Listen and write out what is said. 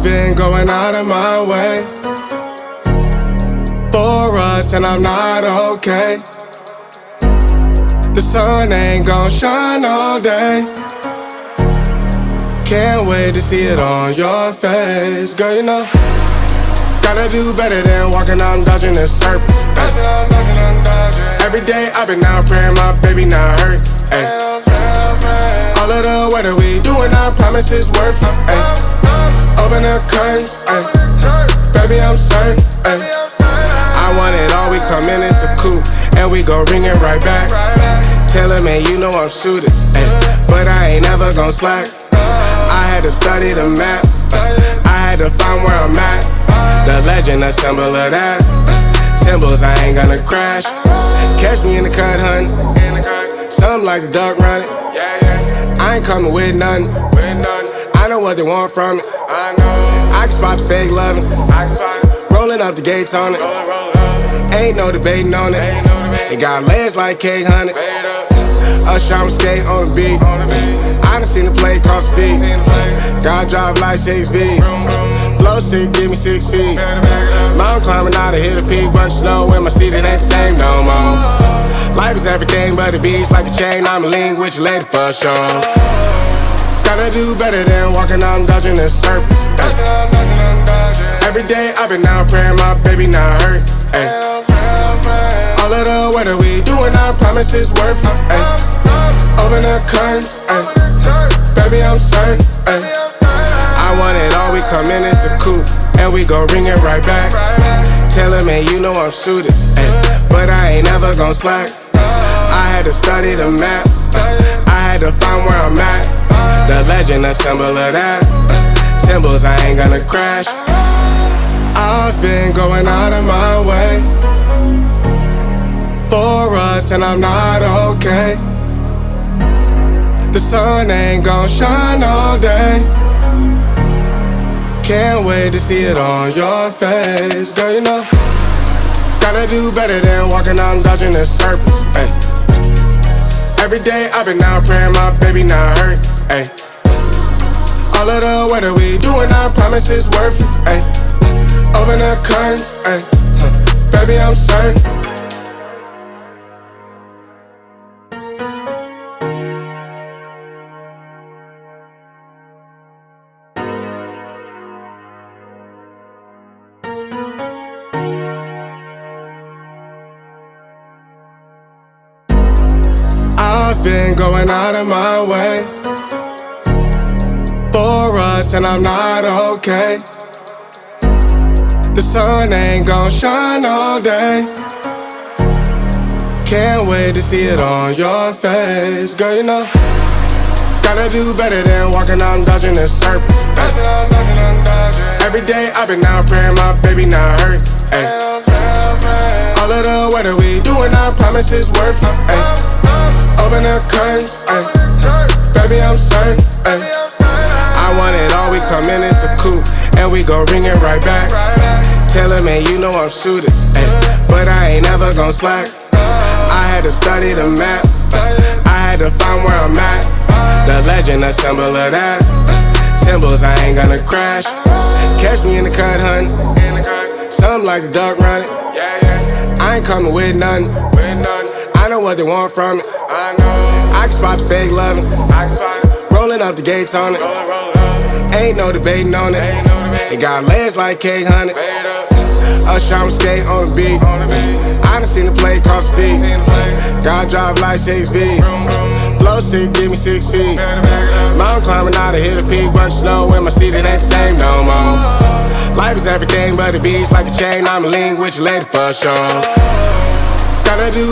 I've been going out of my way for us, and I'm not okay. The sun ain't gon' shine all day. Can't wait to see it on your face. Girl, you know, gotta do better than walking out dodging the surface. Every day I've been out praying my baby not hurt. Ay. All of the weather we doing, I promise it's worth it. Ay. Open the curtains, ay. Baby I'm certain. Ay. I want it all, we come in, it's a coupe, and we gon' ring it right back. Tell him, man, you know I'm shooting, ay. But I ain't never gon' slack. I had to study the map, I had to find where I'm at. The legend, a symbol of that. Symbols, I ain't gonna crash. Catch me in the cut, hun. Something like the duck running. I ain't coming with nothing. I know what they want from it. I can spot the fake loving. Rolling up the gates on it. Ain't no debating on it. It got legs like cake, honey. Usher, I'ma skate on the beat. I done seen the play cross the feet. God drive like 6 V's. Flow sick, give me 6 feet. Mountain climbing out to hit a peak. Bunch of snow in my seat, it ain't the same no more. Life is everything but the beach, like a chain. I'ma link with you later for sure. Gotta do better than walking out dodging the surface. Every day I've been out praying my baby not hurt. Ay. All of the weather we doing, I promise it's worth it. Ay. Open the curtains, ay. Baby I'm certain. Ay. I want it all, we come in, it's a coupe, and we gon' ring it right back. Tell him, man, you know I'm shooting, ay. But I ain't never gon' slack. I had to study the map, I had to find where I'm at. The legend, a symbol of that. Symbols, I ain't gonna crash. I've been going out of my way for us, and I'm not okay. The sun ain't gon' shine all day. Can't wait to see it on your face. Girl, you know, gotta do better than walking out dodging the surface. Ay. Every day I've been out praying my baby not hurt. Ay. All of the weather we doing, I promise it's worth it. Ay. Open the curtains, ay. Baby I'm certain. I've been going out of my way for us, and I'm not okay. The sun ain't gon' shine all day. Can't wait to see it on your face. Girl, you know, gotta do better than walking out dodging the surface. Every day I've been out praying my baby not hurt. Ay. All of the weather we doing, I promise it's worth it. Ay. Open the curtains, ay. Baby I'm certain. Ay. I want it all, we come in, it's a coupe, and we gon' ring it right back. Tell him, man, you know I'm shooting, ay. But I ain't never gon' slack. I had to study the map, I had to find where I'm at. The legend, a symbol of that. Symbols, I ain't gonna crash. Catch me in the cut, hun. Something like the duck running. I ain't coming with nothing. I know what they want from it. I can spot the fake loving. Rolling up the gates on it. Ain't no debating on it. It got legs like cake, honey. Usher, I'ma skate on the beat. I done seen the play cross the feet. God drive like 6 V's. Flow sick, give me 6 feet. Mountain climbing out to hit a peak. Bunch of snow in my seat, it ain't the same no more. Life is everything but the beach, like a chain. I'ma link with you later for sure. Gotta do